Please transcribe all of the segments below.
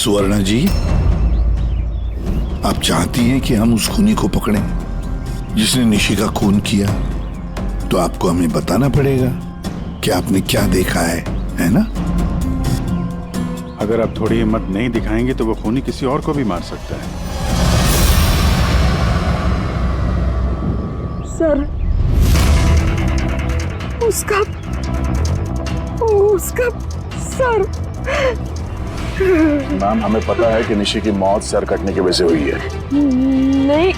सुवर्णा जी, आप चाहती हैं कि हम उस खूनी को पकड़ें जिसने निशी का खून किया, तो आपको हमें बताना पड़ेगा कि आपने क्या देखा है ना? अगर आप थोड़ी हिम्मत नहीं दिखाएंगे तो वो खूनी किसी और को भी मार सकता है। सर, उसका सर। मैम, हमें पता है कि निशी की मौत सर कटने की वजह से हुई है। नहीं,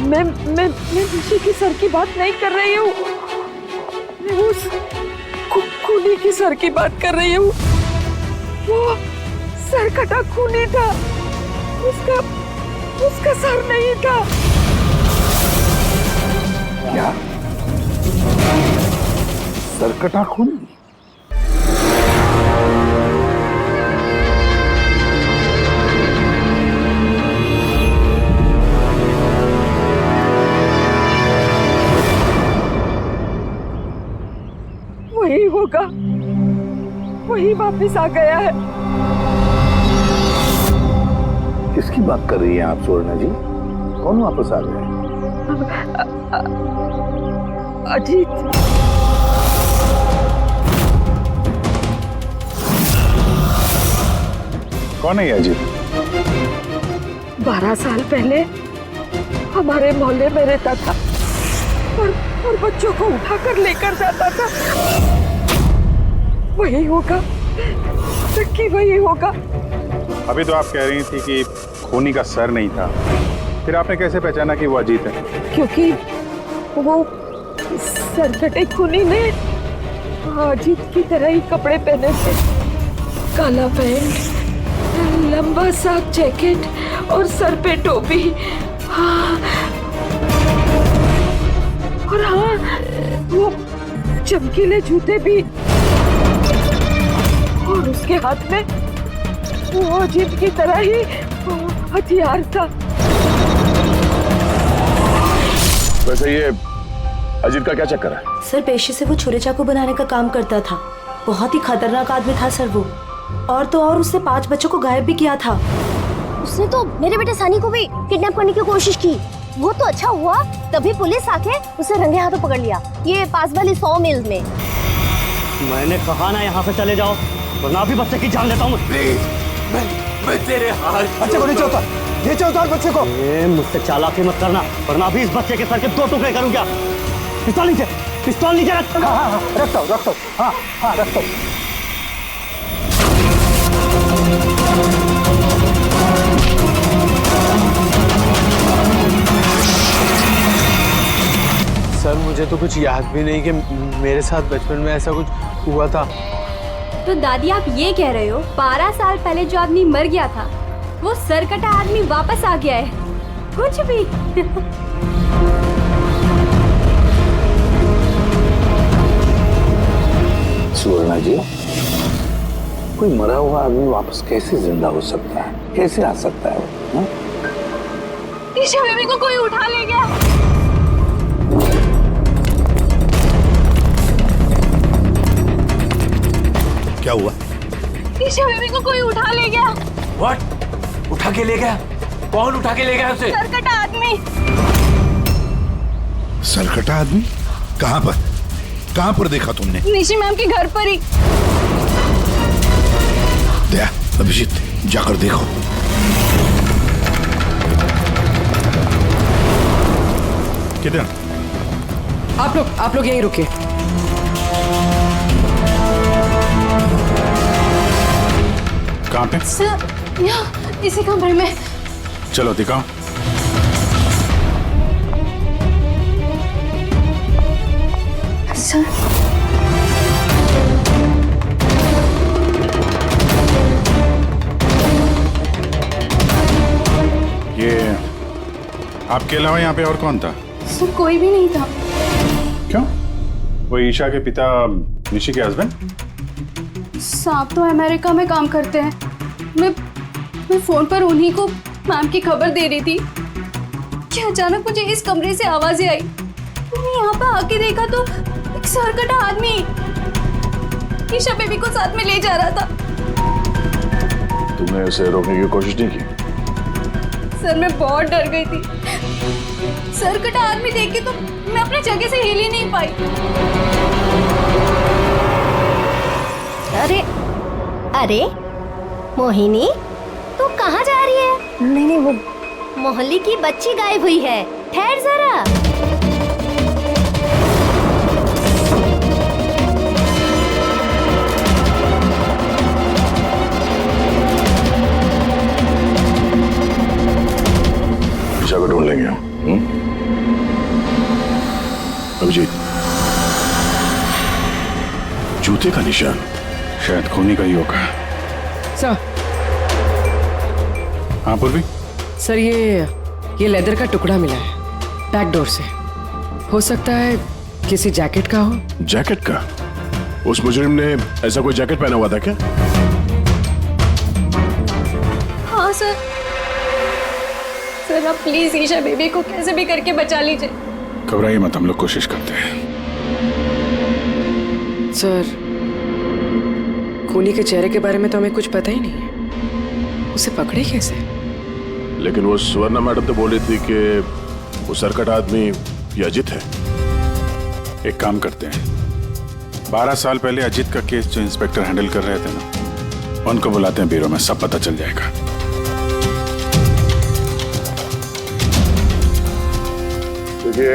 मैं निशी की सर की बात नहीं कर रही हूँ। मैं उस खूनी की सर की बात कर रही हूँ। वो सर कटा खूनी था, उसका सर नहीं था। क्या? सरकटा खूनी? वही होगा, वही वापस आ गया है। किसकी बात कर रही हैं आप सुवर्णा जी? कौन वापस आ गया? अजीत। कौन है ये अजीत? 12 साल पहले हमारे मोहल्ले में रहता था और बच्चों को उठाकर लेकर जाता था। वही होगा, सच्ची वही होगा। अभी तो आप कह रही थी कि खूनी का सर नहीं था, फिर आपने कैसे पहचाना कि वो अजीत है? क्योंकि वो सरकटे खूनी ने अजीत की तरह ही कपड़े पहने थे। काला पैंट, लंबा सा जैकेट और सर पे टोपी। हाँ, और हाँ, वो चमकीले जूते भी। और उसके हाथ में वो अजीत की तरह ही हथियार था। वैसे ये अजीत का क्या चक्कर है? सर, पेशे से वो छुरे चाकू बनाने का काम करता था। बहुत ही खतरनाक आदमी था सर वो। और तो और उसने 5 बच्चों को गायब भी किया था। उसने तो मेरे बेटे सानी को भी किडनैप करने की कोशिश की। वो तो अच्छा हुआ तभी पुलिस आके उसे रंगे हाथों पकड़ लिया, ये पास वाली 100 मील्स में। मैंने कहा ना यहाँ से चले जाओ, वरना अभी बच्चे की जान लेता हूँ। मैं तेरे हाथ। बच्चे को नीचे उतार बच्चे को। मुझसे चालाकी मत करना, वरना अभी इस बच्चे के सर के 2 टुकड़े करूँगा। पिस्तौल नीचे रख। हाँ, रखता हूँ। हाँ, रखता हूँ। सर, मुझे तो कुछ याद भी नहीं कि मेरे साथ बचपन में ऐसा कुछ हुआ था। तो दादी, आप ये कह रहे हो 12 साल पहले जो आदमी मर गया था वो सरकटा आदमी वापस आ गया है? कुछ भी। सुवर्णा जी, कोई मरा हुआ आदमी वापस कैसे जिंदा हो सकता है? कैसे आ सकता है वो? ईशा बेबी को कोई उठा ले गया। क्या हुआ? ईशा बेबी को कोई उठा ले गया। व्हाट? उठा के ले गया? कौन उठा के ले गया उसे? सरकटा आदमी। सरकटा आदमी? कहाँ पर देखा तुमने? निशी मैम के घर पर ही। दया, अभिजीत, जाकर देखो। किधर? आप लोग यहीं रुके। कहाँ पे? सर, यहाँ इसी कमरे में। चलो दिखाओ। सर, ये आपके अलावा यहाँ पे और कौन था? सर, कोई भी नहीं था। क्यों? वो ईशा के पिता निशी के हस्बैंड? साहब तो अमेरिका में काम करते हैं। मैं फोन पर उन्हीं को मैम की खबर दे रही थी कि अचानक मुझे इस कमरे से आवाजें आई। मैंने यहाँ पे आके देखा तो एक सरकटा आदमी ईशा बेबी को साथ में ले जा रहा था। तुमने उसे रोकने की कोशिश नहीं की? सर मैं बहुत डर गई थी। सर कटा आदमी देख के तो मैं अपनी जगह से हिल ही नहीं पाई। अरे अरे मोहिनी, तू कहाँ जा रही है? नहीं नहीं, वो मोहल्ले की बच्ची गायब हुई है। ठहर जरा। निशा को ढूंढ लेंगे हम। अभिजीत, जूते का निशान शायद खूनी का ही होगा। सर। हाँ पूर्वी। सर ये लेदर का टुकड़ा मिला है बैक डोर से। हो सकता है किसी जैकेट का हो। जैकेट का? उस मुजरिम ने ऐसा कोई जैकेट पहना हुआ था क्या? हाँ सर। सर आप प्लीज ईशा बेबी को कैसे भी करके बचा लीजिए। घबराइए मत, हम लोग कोशिश करते हैं। सर खूनी के चेहरे के बारे में तो हमें कुछ पता ही नहीं है। उसे पकड़े कैसे? लेकिन वो सुवर्णा मैडम तो बोल रही थी कि वो सरकट आदमी ये अजित है। एक काम करते हैं, 12 साल पहले अजित का केस जो इंस्पेक्टर हैंडल कर रहे थे ना, उनको बुलाते हैं ब्यूरो में, सब पता चल जाएगा। देखिए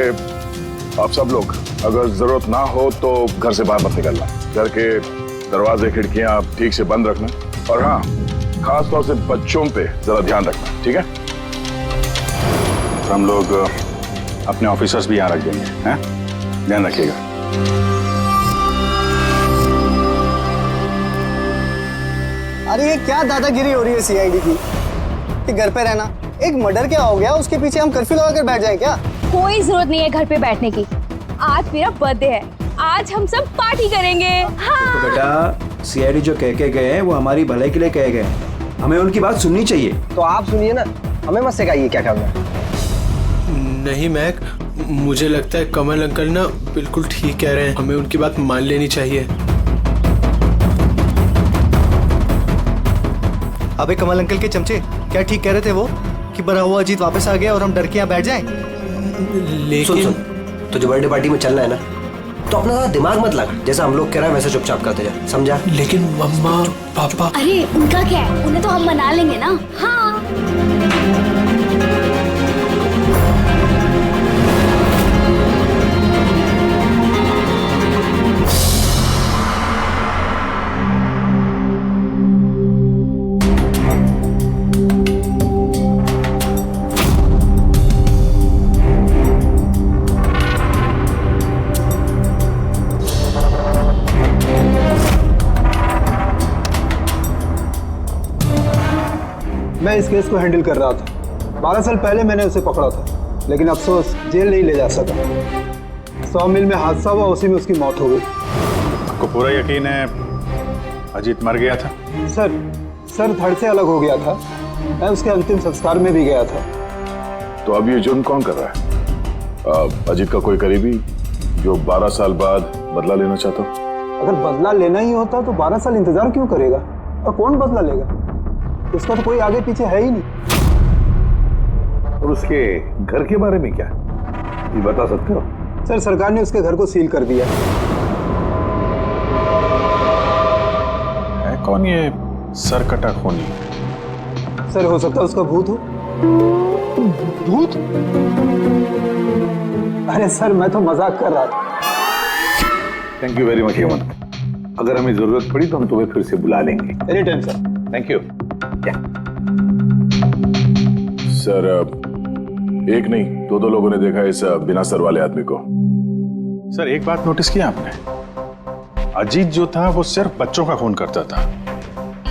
आप सब लोग अगर जरूरत ना हो तो घर से बाहर मत निकलना। घर के दरवाजे खिड़कियां आप ठीक से बंद रखना, और हाँ खास तौर से बच्चों पे जरा ध्यान रखना, ठीक है? तो हम लोग अपने ऑफिसर्स भी यहाँ रख देंगे, हैं? ध्यान रखिएगा। अरे ये क्या दादागिरी हो रही है सीआईडी की कि घर पे रहना? एक मर्डर क्या हो गया, उसके पीछे हम कर्फ्यू लगा कर बैठ जाए क्या? कोई जरूरत नहीं है घर पे बैठने की। आज मेरा बर्थडे है, आज हम सब पार्टी करेंगे। हाँ। तो बेटा सीआईडी जो कह के गए हैं वो हमारी भलाई के लिए कहे गए हैं, हमें उनकी बात सुननी चाहिए। तो आप सुनिए ना, हमें मत सिखाइए क्या करना है। नहीं महक, मुझे लगता है कमल अंकल ना बिल्कुल ठीक कह रहे हैं, हमें उनकी बात मान लेनी चाहिए। अबे कमल अंकल के चमचे, क्या ठीक कह रहे थे वो कि बड़ा हुआ अजीत वापस आ गया और हम डर के यहाँ बैठ जाएं? लेकिन सुन, तुझे बर्थडे पार्टी में चलना है ना, तो अपना ज़्यादा दिमाग मत लगा, जैसा हम लोग कह रहे हैं वैसे चुपचाप करते जा, समझा? लेकिन मम्मा पापा। अरे उनका क्या है, उन्हें तो हम मना लेंगे ना। हाँ। मैं इस केस को हैंडल कर रहा था। 12 साल पहले मैंने उसे पकड़ा था, लेकिन अफसोस जेल नहीं ले जा सका। 100 मील में हादसा हुआ, उसी में उसकी मौत हो गई। आपको पूरा यकीन है अजीत मर गया था? सर धड़ से अलग हो गया था। मैं उसके अंतिम संस्कार में भी गया था। तो अब ये जुर्म कौन कर रहा है? अजीत का कोई करीबी जो 12 साल बाद बदला लेना चाहता हो? अगर बदला लेना ही होता तो 12 साल इंतजार क्यों करेगा? और कौन बदला लेगा? उसका तो कोई आगे पीछे है ही नहीं। और उसके घर के बारे में क्या ये बता सकते हो? सर सरकार ने उसके घर को सील कर दिया। है कौन ये सरकटा खूनी? सर हो सकता है उसका भूत हो। भूत? अरे सर मैं तो मजाक कर रहा था। Thank you very much Hemant. अगर हमें जरूरत पड़ी तो हम तुम्हें फिर से बुला लेंगे। Any time sir. Thank you. Sir एक नहीं दो लोगों ने देखा इस बिना सर वाले आदमी को। सर एक बात नोटिस किया आपने? अजीत जो था वो सिर्फ बच्चों का खून करता था,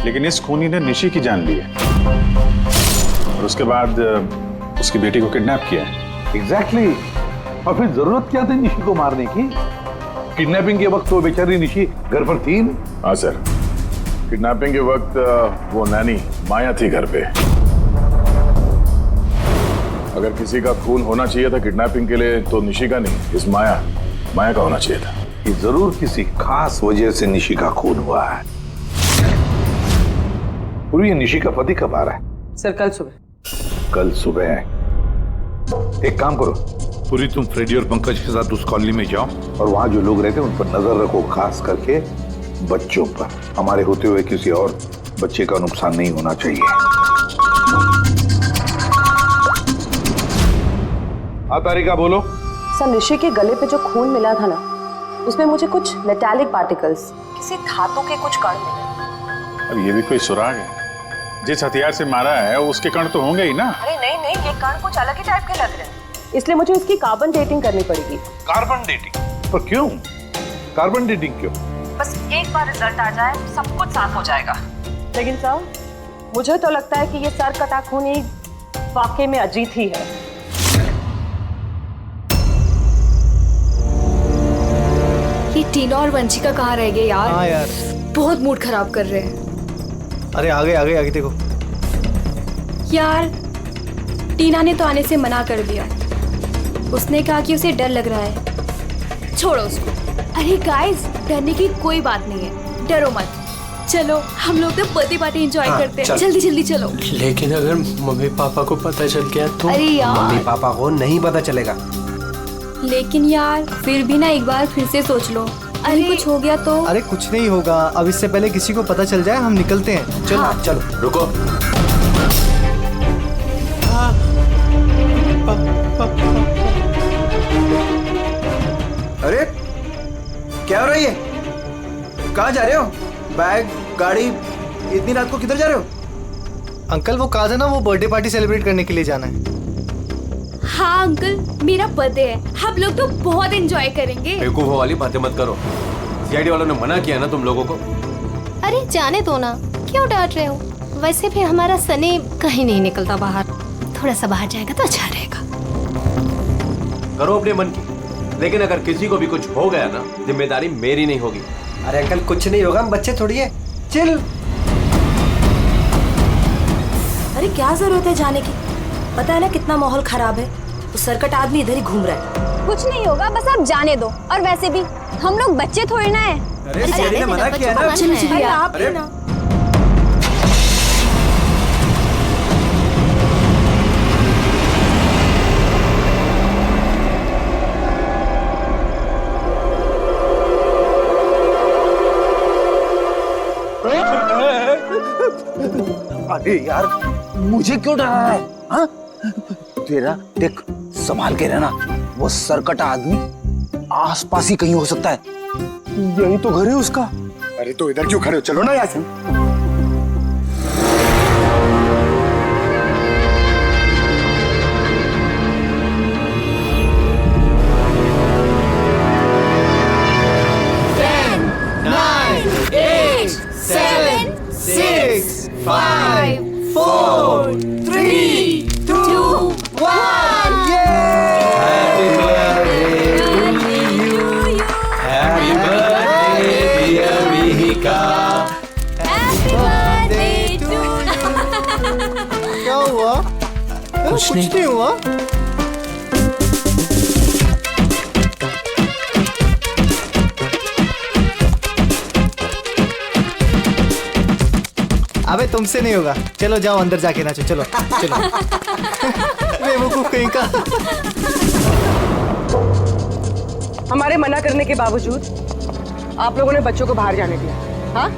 लेकिन इस खूनी ने निशी की जान ली है और उसके बाद उसकी बेटी को किडनैप किया है। एग्जैक्टली। और फिर जरूरत क्या थी निशी को मारने की? किडनैपिंग के वक्त तो बेचारी निशी घर पर थी। हाँ सर, किडनैपिंग के वक्त वो नैनी माया थी घर पे। अगर किसी का खून होना चाहिए था किडनैपिंग के लिए तो निशी का नहीं, इस माया का होना चाहिए था। ये जरूर किसी खास वजह से निशी का खून हुआ है। पूरी ये निशी का पति कब आ रहा है? सर कल सुबह। कल सुबह? एक काम करो, पूरी तुम फ्रेडी और पंकज के साथ उस कॉलोनी में जाओ और वहां जो लोग रहते हैं उन पर नजर रखो, खास करके बच्चों पर। हमारे होते हुए किसी और बच्चे का नुकसान नहीं होना चाहिए। हाँ तारिका बोलो। सर ऋषि के गले पे जो खून मिला था ना, उसमें मुझे कुछ मेटालिक पार्टिकल्स, किसी धातु के कुछ कण मिले। अब ये भी कोई सुराग है? जिस हथियार से मारा है उसके कण तो होंगे ही ना। अरे नहीं नहीं, ये कण कुछ अलग ही टाइप के लग रहे हैं, इसलिए मुझे उसकी कार्बन डेटिंग करनी पड़ेगी। Carbon dating? पर क्यों कार्बन डेटिंग क्यों? बस एक बार रिजल्ट आ जाए सब कुछ साफ हो जाएगा। लेकिन सर मुझे तो लगता है कि ये सर कटा खून ही वाकई में अजीत ही है। ये टीना और वंशिका कहाँ रह गए यार? हाँ यार, बहुत मूड खराब कर रहे हैं। अरे आगे देखो यार टीना ने तो आने से मना कर दिया, उसने कहा कि उसे डर लग रहा है। छोड़ो उसको। अरे गाइस, डरने की कोई बात नहीं है, डरो मत। चलो हम लोग तो बर्थडे पार्टी एंजॉय करते हैं। जल्दी जल्दी चलो। लेकिन अगर मम्मी पापा को पता चल गया तो? अरे यार मम्मी पापा को नहीं पता चलेगा। लेकिन यार फिर भी ना एक बार फिर से सोच लो, अरे कुछ हो गया तो? अरे कुछ नहीं होगा, अब इससे पहले किसी को पता चल जाए हम निकलते हैं। चलो हाँ। चलो रुको। अरे क्या हो रही है? कहाँ जा रहे हो? बैग, गाड़ी, इतनी रात को किधर जा रहे हो? अंकल वो कहा था ना, वो बर्थडे पार्टी सेलिब्रेट करने के लिए जाना है। हाँ अंकल, मेरा बर्थडे है, हम लोग तो बहुत एंजॉय करेंगे। बेवकूफों वाली बातें मत करो, सीआईडी वालों ने मना किया ना तुम लोगों को। अरे जाने दो ना, क्यों डांट रहे हो? वैसे भी हमारा सनी कहीं नहीं निकलता बाहर, थोड़ा सा बाहर जाएगा तो अच्छा रहेगा। करो अपने मन की, लेकिन अगर किसी को भी कुछ हो गया ना, जिम्मेदारी मेरी नहीं होगी। अरे अंकल कुछ नहीं होगा, हम बच्चे थोड़ी है, चिल। अरे क्या जरूरत है जाने की, पता है ना कितना माहौल खराब है, वो सरकट आदमी इधर ही घूम रहा है। कुछ नहीं होगा, बस आप जाने दो। और वैसे भी हम लोग बच्चे थोड़ी ना है। अरे सीआईडी ने मना किया ना। अरे आप ही ना। अरे यार मुझे क्यों डरा रहा है? हाँ? तेरा देख, संभाल के रहना, वो सरकटा आदमी आसपास ही कहीं हो सकता है। यही तो घर है उसका। अरे तो इधर क्यों खड़े हो? चलो ना यहाँ से। क्या हुआ? कुछ नहीं हुआ। अबे तुमसे नहीं होगा, चलो जाओ अंदर जाके नाचो। चलो चलो। बेवकूफ कहीं का। हमारे मना करने के बावजूद आप लोगों ने बच्चों को बाहर जाने दिया। हाँ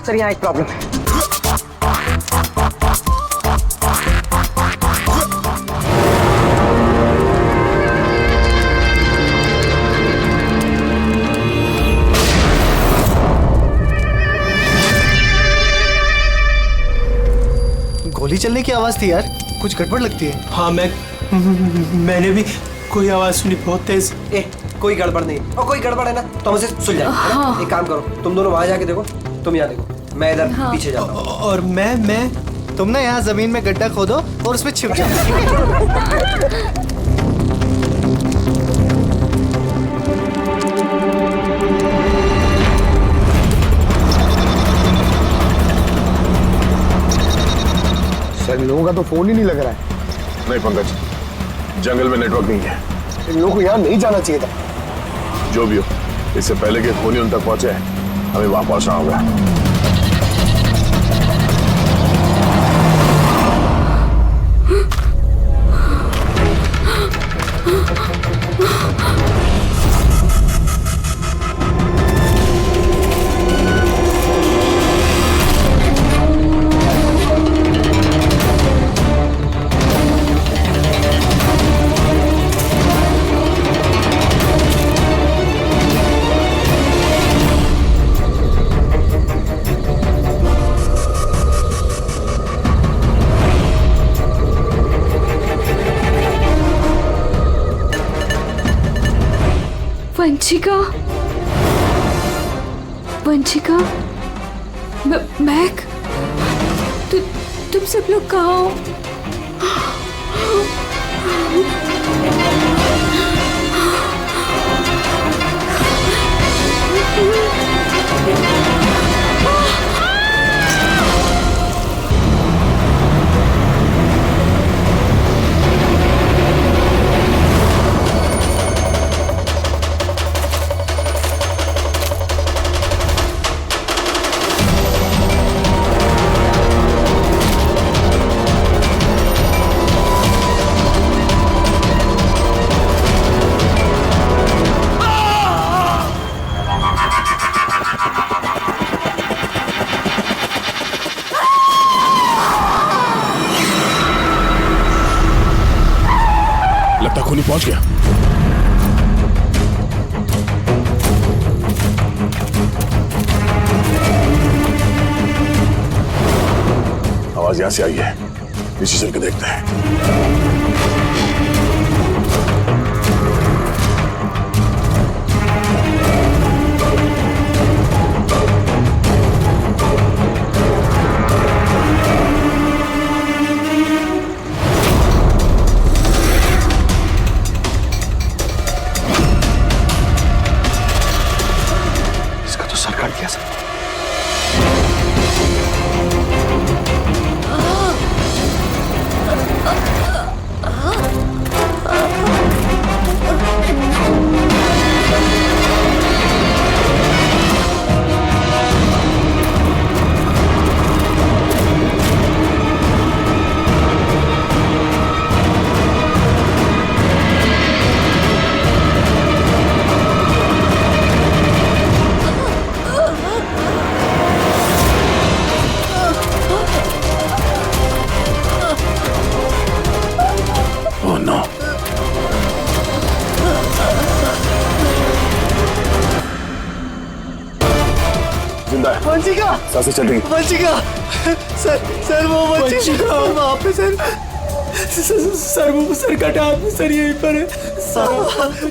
सर यहाँ एक प्रॉब्लम है। गोली चलने की आवाज थी यार, कुछ गड़बड़ लगती है। हाँ मैंने भी कोई आवाज सुनी बहुत तेज। कोई गड़बड़ नहीं, और कोई गड़बड़ है ना तो हमसे सुन जाए। हाँ। एक काम करो, तुम दोनों वहां जाके देखो, तुम यहाँ देखो, मैं इधर पीछे जाता हूँ। और मैं तुम ना यहाँ जमीन में गड्ढा खोदो और उसमें छिप जाओ। सर लोगों का तो फोन ही नहीं लग रहा है। नहीं पंकज, जंगल में नेटवर्क नहीं है। इन लोगों को यहाँ नहीं जाना चाहिए था। जो भी हो, इससे पहले कि खूनी उन तक पहुंचे हमें वहां पहुंचना होगा। वंशिका, वंशिका, मैक, तुम सब लोग कहाँ हो? लगता खूनी पहुंच गया। आवाज यहां से आई है, पीछे चल के देखते हैं। वंशिका, सांसें चल रही। वंशिका, सर वो वंशिका वहाँ पे सर वो सर कटा आदमी सर यहीं पर है।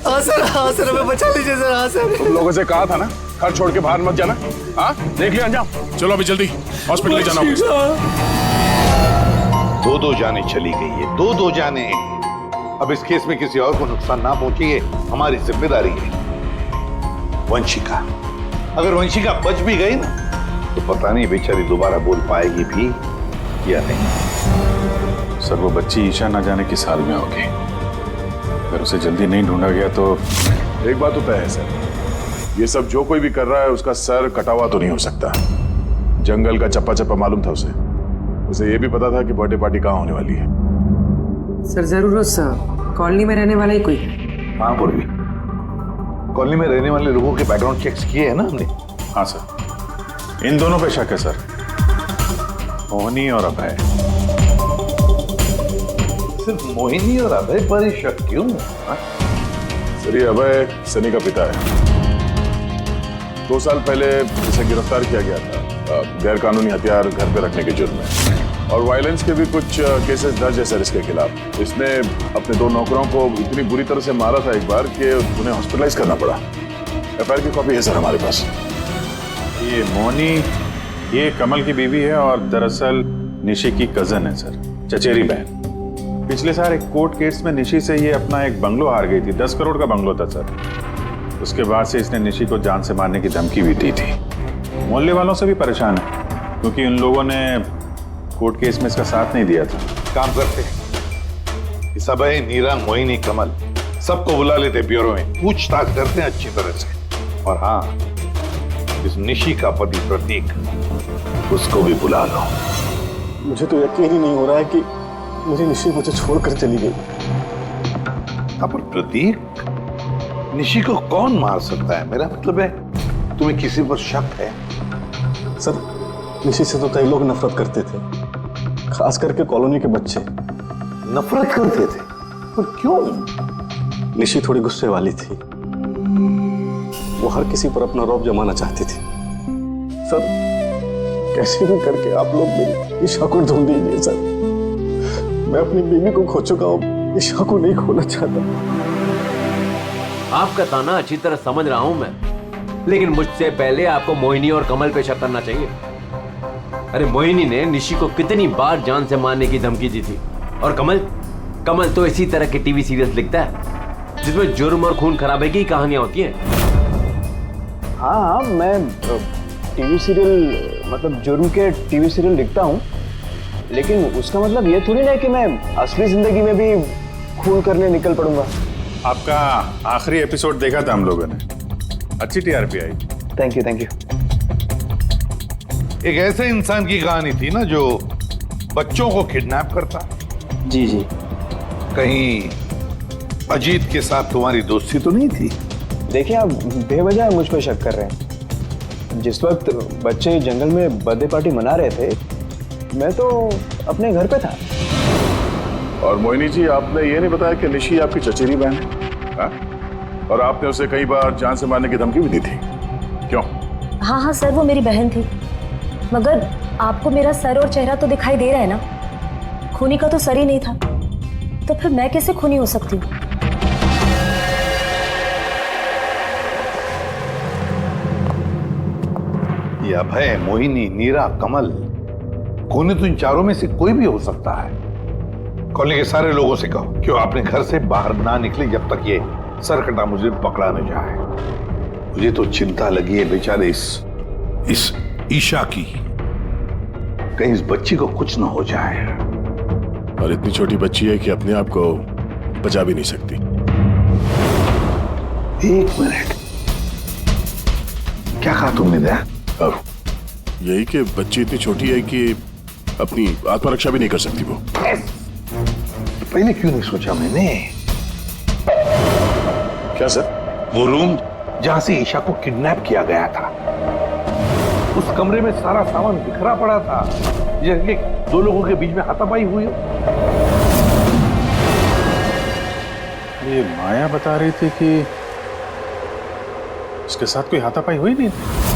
हाँ सर हमें बचा लीजिए सर। हाँ सर, तुम लोगों से कहा था ना घर छोड़ के बाहर मत जाना। हाँ देख लिया अंजाम। चलो अभी जल्दी हॉस्पिटल ले जाना होगा। दो जाने चली गई है, दो जाने। अब इस केस में किसी और को नुकसान ना पहुंचे ये हमारी जिम्मेदारी है। वंशिका, अगर वंशिका बच भी गई ना तो पता नहीं बेचारी दोबारा बोल पाएगी भी या नहीं। सर वो बच्ची ईशा ना जाने किस हाल में होगी। अगर उसे जल्दी नहीं ढूंढा गया तो एक बात तो तय है सर, ये सब जो कोई भी कर रहा है उसका सर कटा हुआ तो नहीं हो सकता। जंगल का चप्पा चप्पा मालूम था उसे ये भी पता था कि बर्थडे पार्टी कहाँ होने वाली है। सर जरूर उस कॉलोनी में रहने वाला ही कोई है। हाँ पूर्वी, कॉलोनी में रहने वाले लोगों के बैकग्राउंड चेक्स किए हैं ना हमने। हाँ सर, इन दोनों पे शक है सर, मोहिनी और अभय। सिर्फ मोहिनी और अभय पर ही शक क्यों? सर ये अभय सनी का पिता है। 2 साल पहले इसे गिरफ्तार किया गया था गैर कानूनी हथियार घर पे रखने के जुर्म में, और वायलेंस के भी कुछ केसेस दर्ज है सर इसके खिलाफ। इसने अपने 2 नौकरों को इतनी बुरी तरह से मारा था एक बार कि उन्हें हॉस्पिटलाइज करना पड़ा। एफआईआर की कॉपी है सर हमारे पास। ये मोहिनी ये कमल की बीवी है और दरअसल निशी की कजन है सर, चचेरी बहन। पिछले साल एक कोर्ट केस में निशी से ये अपना एक बंगलो हार गई थी। 10 करोड़ का बंगलो था सर। उसके बाद से इसने निशी को जान से मारने की धमकी भी दी थी। मोहल्ले वालों से भी परेशान है क्योंकि उन लोगों ने कोर्ट केस में इसका साथ नहीं दिया था। काम करते हैं, इस अभय, नीरा, मोहिनी, कमल सबको बुला लेते ब्यूरो में, पूछताछ करते हैं अच्छी तरह से। और हाँ, इस निशी का पति प्रतीक, उसको भी बुला लो। मुझे तो यकीन ही नहीं हो रहा है कि मेरी निशी मुझे छोड़कर चली गई। हाँ, पर प्रतीक, निशी को कौन मार सकता है? मेरा मतलब है, तुम्हें किसी पर शक है? सर, निशी से तो कई लोग नफरत करते थे, खास करके कॉलोनी के बच्चे। नफरत करते थे? पर क्यों? निशी थोड़ी गुस्से वाली थी, वो हर किसी पर अपना रौब जमाना चाहती थी। सर, कैसे भी करके आप लोग मेरी ईशा को ढूंढ दीजिए सर। मैं अपनी बीवी को खो चुका हूँ, ईशा को नहीं खोना चाहता। आपका ताना अच्छी तरह समझ रहा हूं मैं, लेकिन मुझसे पहले आपको मोहिनी और कमल पे शक करना चाहिए। अरे मोहिनी ने निशी को कितनी बार जान से मारने की धमकी दी थी, और कमल तो इसी तरह के टीवी सीरियल्स लिखता है जिसमें जुर्म और खून खराबे की कहानियां होती हैं। हाँ, मैं टीवी सीरियल, मतलब जुर्म के टीवी सीरियल लिखता हूँ, लेकिन उसका मतलब ये थोड़ी ना कि मैं असली जिंदगी में भी खून करने निकल पड़ूंगा। आपका आखिरी एपिसोड देखा था हम लोगों ने, अच्छी टीआरपी आई। Thank you. एक ऐसे इंसान की कहानी थी ना जो बच्चों को किडनैप करता। जी। कहीं अजीत के साथ तुम्हारी दोस्ती तो नहीं थी? देखिए, आप बेवजह मुझ पर शक कर रहे हैं। जिस वक्त बच्चे जंगल में बर्थडे पार्टी मना रहे थे, मैं तो अपने घर पे था। और मोहिनी जी, आपने ये नहीं बताया कि निशी आपकी चचेरी बहन है? हाँ? और आपने उसे कई बार जान से मारने की धमकी भी दी थी, क्यों? हाँ सर, वो मेरी बहन थी, मगर आपको मेरा सर और चेहरा तो दिखाई दे रहा है ना, खूनी का तो सर ही नहीं था, तो फिर मैं कैसे खूनी हो सकती हूँ? ये अभय, मोहिनी, नीरा, कमल, खूनी तो इन चारों में से कोई भी हो सकता है। कॉलोनी के सारे लोगों से कहो कि वो अपने घर से बाहर ना निकले जब तक ये सरकटा मुझे पकड़ा न जाए। मुझे तो चिंता लगी है बेचारे इस ईशा की, कहीं इस बच्ची को कुछ ना हो जाए। और इतनी छोटी बच्ची है कि अपने आप को बचा भी नहीं सकती। एक मिनट, क्या कहा तुमने? दया, और यही कि बच्ची इतनी छोटी है कि अपनी आत्मरक्षा भी नहीं कर सकती वो। पहले क्यों नहीं सोचा मैंने? क्या सर? वो रूम जहां से ईशा को किडनैप किया गया था, उस कमरे में सारा सामान बिखरा पड़ा था, जैसे दो लोगों के बीच में हाथापाई हुई हो। ये माया बता रही थी कि उसके साथ कोई हाथापाई हुई नहीं।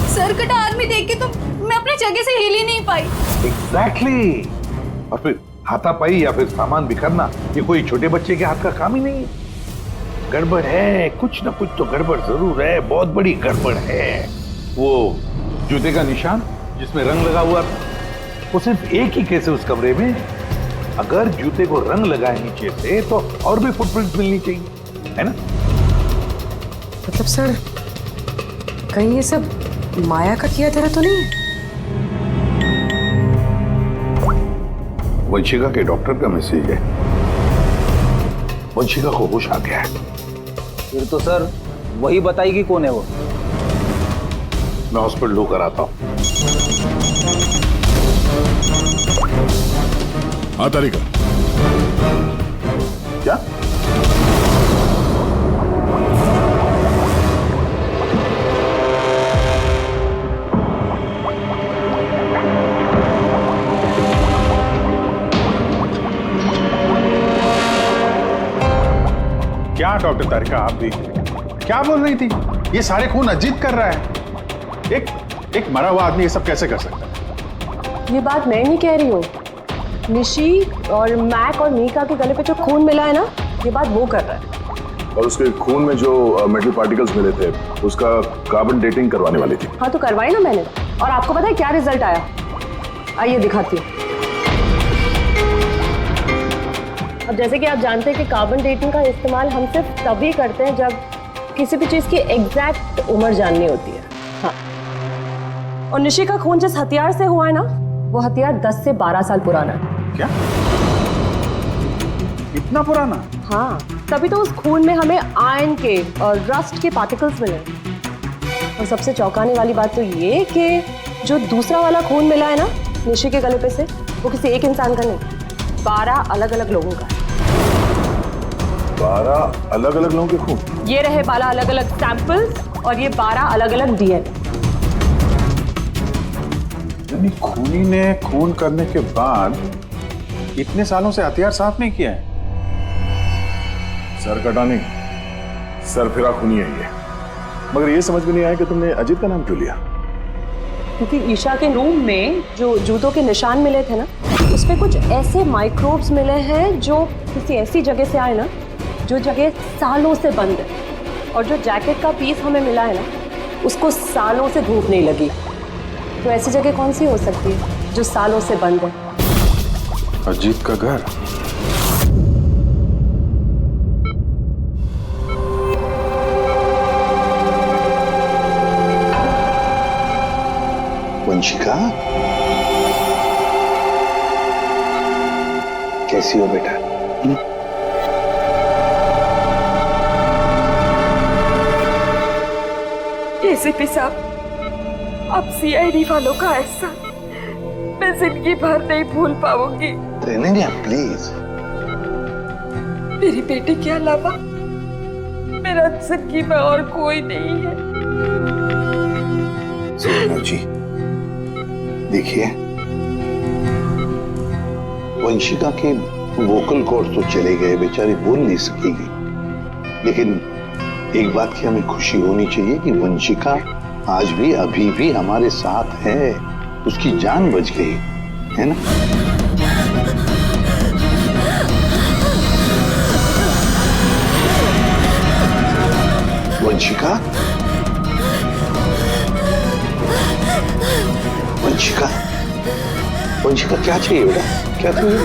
सर कटा आदमी देख के तो मैं अपनी जगह से हिल ही नहीं पाई। एग्जैक्टली। और फिर हाथापाई या फिर सामान बिखरना, ये कोई छोटे बच्चे के हाथ का काम ही नहीं है। गड़बड़ है, कुछ ना कुछ तो गड़बड़ जरूर है, बहुत बड़ी गड़बड़ है। वो जूते का निशान जिसमें रंग लगा हुआ था, वो सिर्फ एक ही केस है उस कमरे में। अगर जूते को रंग लगाए नीचे से तो और भी फुटप्रिंट मिलनी चाहिए, है ना? मतलब सर, कहीं ये सब माया का किया तरह तो नहीं है? वंशिका के डॉक्टर का मैसेज है, वंशिका को होश आ गया है। फिर तो सर वही बताएगी कौन है वो। मैं हॉस्पिटल होकर आता हूं। हाँ, तारिका। क्या? क्या डॉक्टर तारिका, आप भी क्या बोल रही थी? ये सारे खून अजीत कर रहा है। एक मरा हुआ आदमी ये सब कैसे कर सकता है? ये बात मैं नहीं कह रही हूँ, निशी और मैक और मीका के गले पे जो खून मिला है ना, ये बात वो कर रहा है। और उसके खून में जो मेटल पार्टिकल्स मिले थे, उसका कार्बन डेटिंग करवाने वाली थी। हाँ तो करवाई ना मैंने, और आपको पता है क्या रिजल्ट आया? आइए दिखाती हूँ। अब जैसे कि आप जानते हैं कि कार्बन डेटिंग का इस्तेमाल हम सिर्फ तभी करते हैं जब किसी भी चीज की एग्जैक्ट उम्र जाननी होती है। हाँ, और निशी का खून जिस हथियार से हुआ है ना, वो हथियार 10 से 12 साल पुराना है। क्या? इतना पुराना? हाँ, तभी तो उस खून में हमें आयरन के और रस्ट के पार्टिकल्स मिले। और सबसे चौंकाने वाली बात तो ये कि जो दूसरा वाला खून मिला है ना निशी के गले पे से, वो किसी एक इंसान का नहीं, 12 अलग अलग लोगों का है। 12 अलग अलग लोगों के खून? ये रहे 12 अलग अलग सैंपल्स और ये 12 अलग अलग डीएनए। यानी खूनी ने खून करने के बाद इतने सालों से हथियार साफ नहीं किया है। सर कटाने, सर फिरा खूनी है ये। मगर ये समझ में नहीं आया कि तुमने अजीत का नाम क्यों लिया? क्योंकि ईशा के रूम में जो जूतों के निशान मिले थे ना, उसमें कुछ ऐसे माइक्रोब्स मिले हैं जो किसी ऐसी जगह से आए ना, जो जगह सालों से बंद है। और जो जैकेट का पीस हमें मिला है ना, उसको सालों से धूप नहीं लगी। तो ऐसी जगह कौन सी हो सकती है जो सालों से बंद है? अजीत का घर। वंशिका, कैसी हो बेटा? एसीपी साहब, अब सीआईडी वालों का एहसान मैं जिंदगी भर नहीं भूल पाऊंगी। ट्रेनिंग है, प्लीज। मेरी बेटी के अलावा मेरा जिंदगी में और कोई नहीं है। सुरेना जी, देखिए, वंशिका के वोकल कॉर्ड तो चले गए, बेचारी बोल नहीं सकेगी। लेकिन एक बात की हमें खुशी होनी चाहिए कि वंशिका आज भी अभी भी हमारे साथ है, उसकी जान बच गई, है ना? वंशिका, वंशिका, वंशिका, क्या चाहिए बेटा? क्या चाहिए?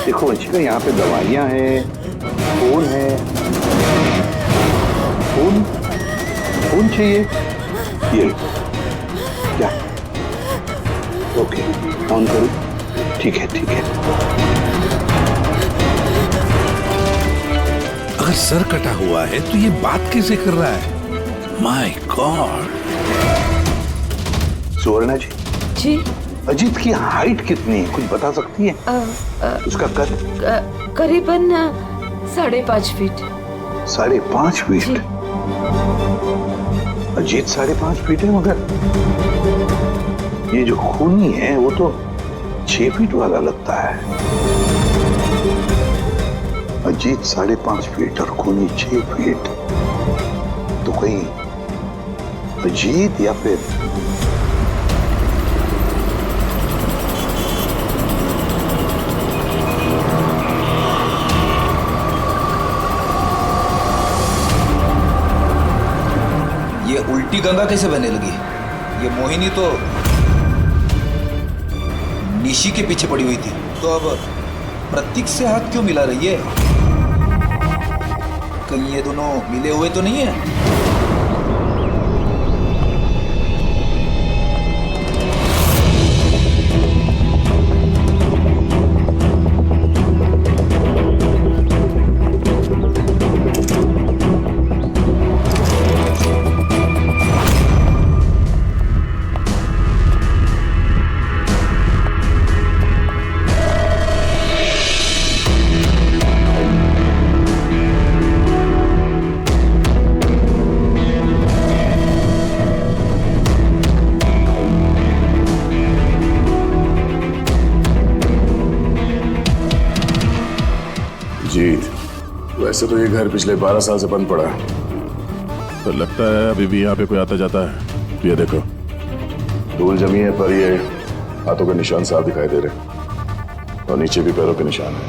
देखो वंशिका, यहाँ पे दवाइयाँ हैं, फोन है। फोन, फोन चाहिए? ये क्या? ओके, ऑन करो। ठीक है, ठीक है। अगर सर कटा हुआ है तो ये बात कैसे कर रहा है? My god. सुवर्णा जी। जी। अजीत की हाइट कितनी है, कुछ बता सकती है? उसका कद? करीबन 5.5 फीट। 5.5 फीट? अजीत 5.5 फीट है, मगर ये जो खूनी है वो तो 6 फीट वाला लगता है। अजीत 5.5 फीट और खूनी 6 फीट, तो कहीं अजीत या फिर ये उल्टी गंगा कैसे बहने लगी? ये मोहिनी तो निशी के पीछे पड़ी हुई थी, तो अब प्रतीक से हाथ क्यों मिला रही है? कहीं ये दोनों मिले हुए तो नहीं है? जीत, वैसे तो ये घर पिछले 12 साल से बंद पड़ा है, तो लगता है अभी भी यहाँ पे कोई आता जाता है। ये देखो, धूल जमी है, पर ये हाथों के निशान साफ दिखाई दे रहे, और नीचे भी पैरों के निशान है।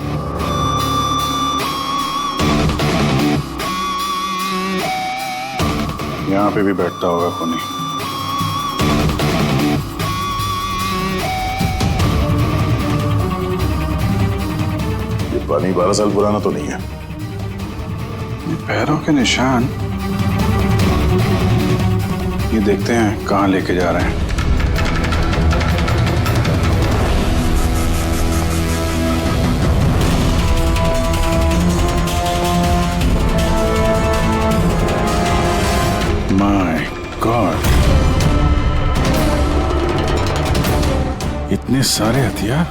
यहाँ पे भी बैठता होगा खूनी। ये पानी 12 साल पुराना तो नहीं है। ये पैरों के निशान, ये देखते हैं कहाँ लेके जा रहे हैं। इतने सारे हथियार,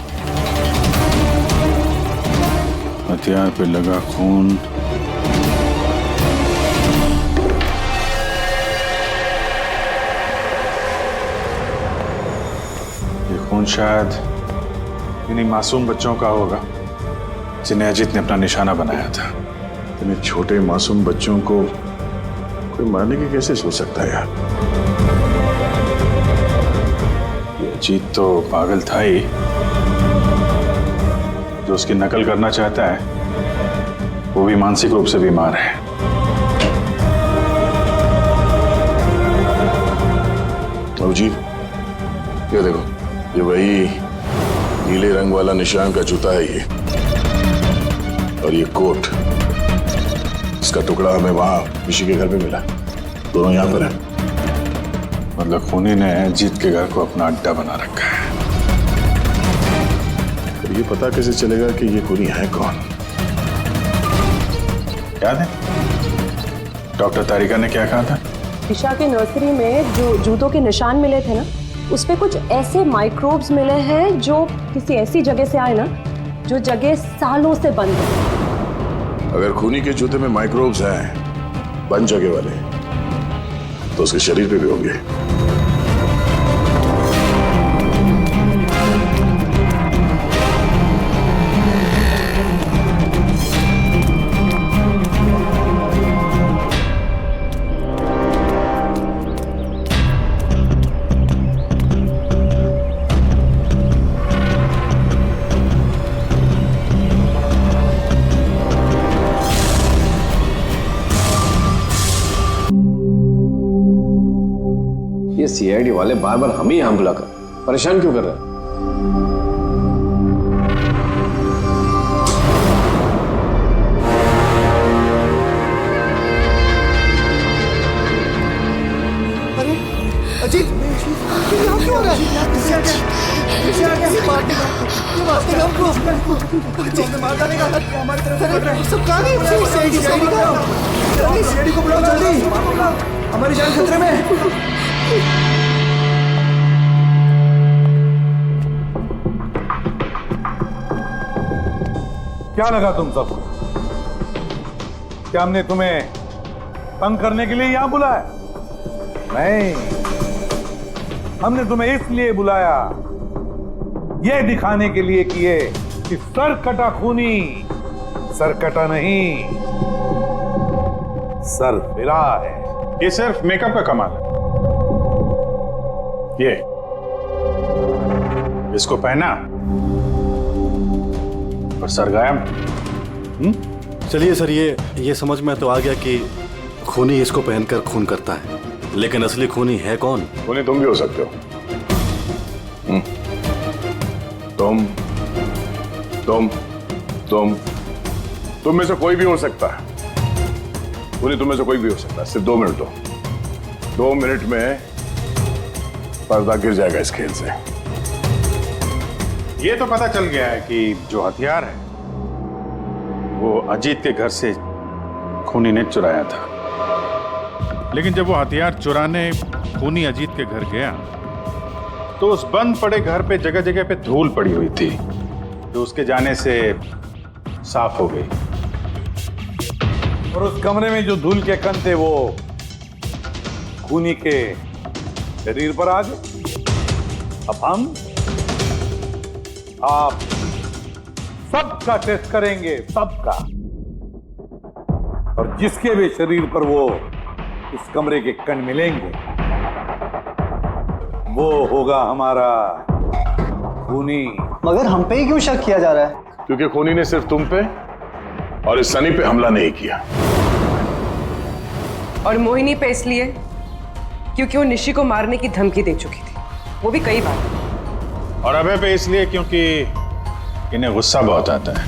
हथियार पे लगा खून। ये खून शायद इन्हीं मासूम बच्चों का होगा जिन्हें अजीत ने अपना निशाना बनाया था। इतने छोटे मासूम बच्चों को कोई मारने की कैसे सोच सकता है यार? ये अजीत तो पागल था ही, जो उसकी नकल करना चाहता है वो भी मानसिक रूप से बीमार है। अब जी ये देखो, ये वही नीले रंग वाला निशान का जूता है ये, और ये कोट, इसका टुकड़ा हमें वहां ऋषि के घर पे मिला। दोनों यहाँ पर है। मतलब खूनी ने अजीत के घर को अपना अड्डा बना रखा है। तो ये पता कैसे चलेगा कि ये खूनी है कौन? याद है डॉक्टर तारिका ने क्या कहा था? ईशा के नर्सरी में जो जूतों के निशान मिले थे ना, उस पे कुछ ऐसे माइक्रोब्स मिले हैं जो किसी ऐसी जगह से आए ना, जो जगह सालों से बंद है। अगर खूनी के जूते में माइक्रोब्स हैं, बंद जगह वाले, तो उसके शरीर पे भी होंगे। ये सीआईडी वाले बार बार हम ही यहाँ बुलाकर परेशान क्यों कर रहे हैं? अरे अजीत, ये यहाँ क्यों हो रहा है? पीछे आ गया, मार देगा हमको। अजीत मार डालेगा, हमारी तरफ से बढ़ रहा है। सब कहाँ गए? सीआईडी को बुलाओ जल्दी, हमारी जान खतरे में है। क्या लगा तुम सबको? क्या हमने तुम्हें तंग करने के लिए यहां बुलाया? नहीं, हमने तुम्हें इसलिए बुलाया, यह दिखाने के लिए कि सर कटा खूनी सर कटा नहीं, सर फिरा है। ये सिर्फ मेकअप का कमाल है। ये इसको पहना और सर गायब। चलिए सर, ये समझ में तो आ गया कि खूनी इसको पहनकर खून करता है, लेकिन असली खूनी है कौन? खूनी तुम भी हो सकते हो। तुम में से कोई भी हो सकता है। खूनी तुम में से कोई भी हो सकता है। सिर्फ 2 मिनट दो। 2 मिनट में पर्दा गिर जाएगा इस खेल से। ये तो पता चल गया है कि जो हथियार है वो अजीत के घर से खूनी ने चुराया था। लेकिन जब वो हथियार चुराने खूनी अजीत के घर गया तो उस बंद पड़े घर पे जगह जगह पे धूल पड़ी हुई थी, जो उसके जाने से साफ हो गई। और उस कमरे में जो धूल के कण थे वो खूनी के शरीर पर आ गए। अब आप सबका टेस्ट करेंगे, सबका, और जिसके भी शरीर पर वो इस कमरे के कण मिलेंगे वो होगा हमारा खूनी। मगर हम पे ही क्यों शक किया जा रहा है? क्योंकि खूनी ने सिर्फ तुम पे और इस सनी पे हमला नहीं किया। और मोहिनी पे इसलिए क्योंकि वो निशी को मारने की धमकी दे चुकी थी, वो भी कई बार। और अभय पे इसलिए क्योंकि इन्हें गुस्सा बहुत आता है।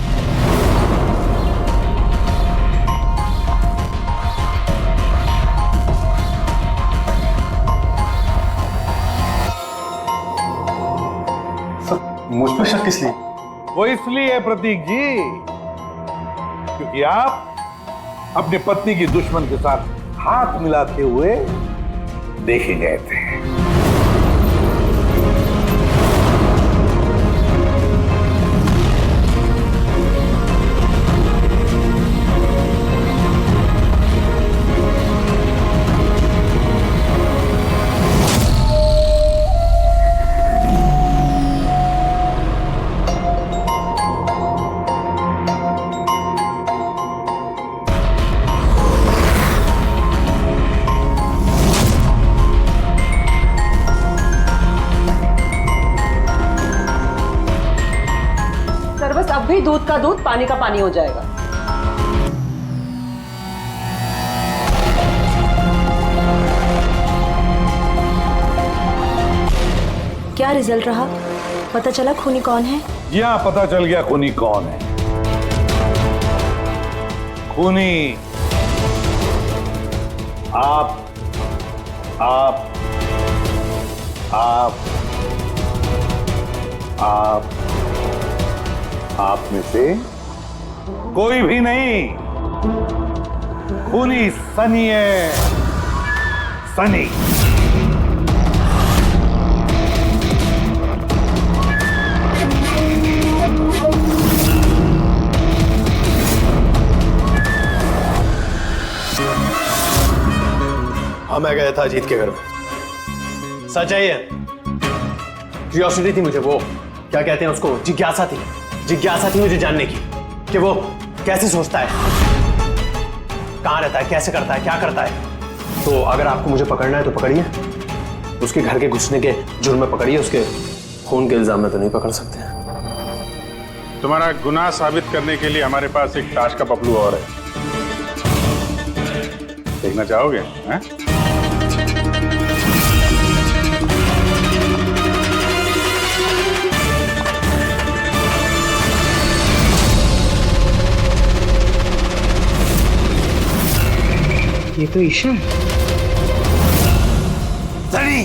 मुझ पे शक किस लिए? वो इसलिए प्रतीक जी क्योंकि आप अपनी पत्नी की दुश्मन के साथ हाथ मिलाते हुए देखे गए थे। तब भी दूध का दूध पानी का पानी हो जाएगा। क्या रिजल्ट रहा? पता चला खूनी कौन है? यहां पता चल गया खूनी कौन है। खूनी आप आप आप आप आप में से कोई भी नहीं। खूनी सनी है, सनी। हाँ, मैं गया था अजीत के घर में। सच है ये। क्यूरियोसिटी थी मुझे, वो क्या कहते हैं उसको, जिज्ञासा थी मुझे जानने की कि वो कैसे सोचता है, कहाँ रहता है, कैसे करता है, क्या करता है। तो अगर आपको मुझे पकड़ना है तो पकड़िए, उसके घर के घुसने के जुर्म में पकड़िए, उसके खून के इल्जाम में तो नहीं पकड़ सकते। तुम्हारा गुनाह साबित करने के लिए हमारे पास एक ताश का पपलू और है, देखना चाहोगे? हैं? ये तो ईशा है। सनी,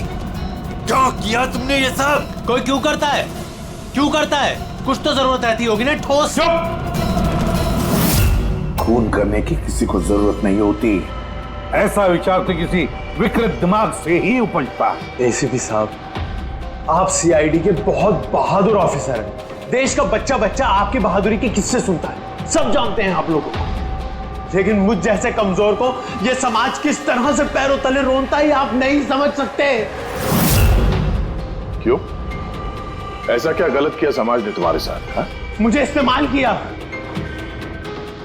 क्यों किया तुमने ये सब? कोई क्यों करता है? क्यों करता है? कुछ तो जरूरत रहती होगी ना, ठोस। खून करने की किसी को जरूरत नहीं होती। ऐसा विचार तो किसी विकृत दिमाग से ही उपजता। एसीपी साहब, आप सीआईडी के बहुत बहादुर ऑफिसर हैं। देश का बच्चा बच्चा आपकी बहादुरी की किस्से सुनता है, सब जानते हैं आप लोगों को। लेकिन मुझ जैसे कमजोर को यह समाज किस तरह से पैरों तले रोनता है आप नहीं समझ सकते। क्यों? ऐसा क्या गलत किया समाज ने तुम्हारे साथ? हा? मुझे इस्तेमाल किया,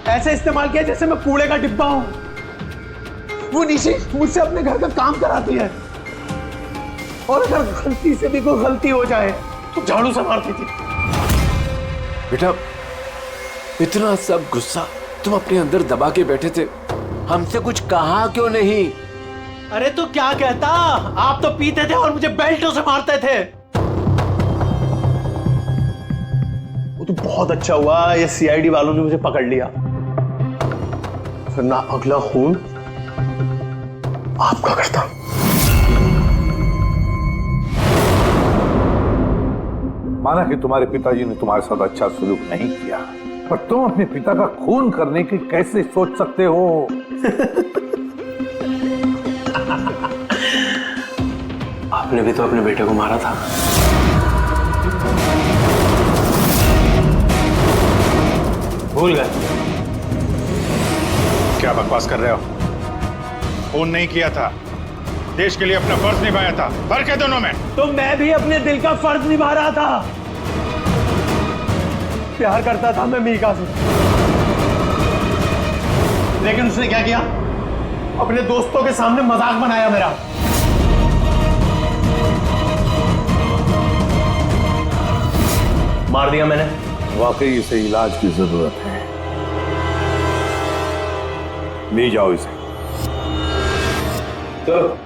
ऐसे इस्तेमाल किया जैसे मैं कूड़े का डिब्बा हूं। वो निशी मुझसे अपने घर का काम कराती है, और अगर गलती से भी कोई गलती हो जाए तो झाड़ू से मारती थी। बेटा, इतना सब गुस्सा तुम अपने अंदर दबा के बैठे थे, हमसे कुछ कहा क्यों नहीं? अरे तो क्या कहता, आप तो पीते थे और मुझे बेल्टों से मारते थे। वो तो बहुत अच्छा हुआ ये सीआईडी वालों ने मुझे पकड़ लिया, फिर ना अगला खून आपका करता। माना कि तुम्हारे पिताजी ने तुम्हारे साथ अच्छा सलूक नहीं किया, पर तुम अपने पिता का खून करने की कैसे सोच सकते हो? आपने भी तो अपने बेटे को मारा था। भूल गए? क्या बकवास कर रहे हो? खून नहीं किया था, देश के लिए अपना फर्ज निभाया था। फर्क है दोनों में। तो मैं भी अपने दिल का फर्ज निभा रहा था। प्यार करता था मैं मीका से, लेकिन उसने क्या किया? अपने दोस्तों के सामने मजाक बनाया मेरा। मार दिया मैंने। वाकई इसे इलाज की जरूरत है, ले जाओ इसे। चलो।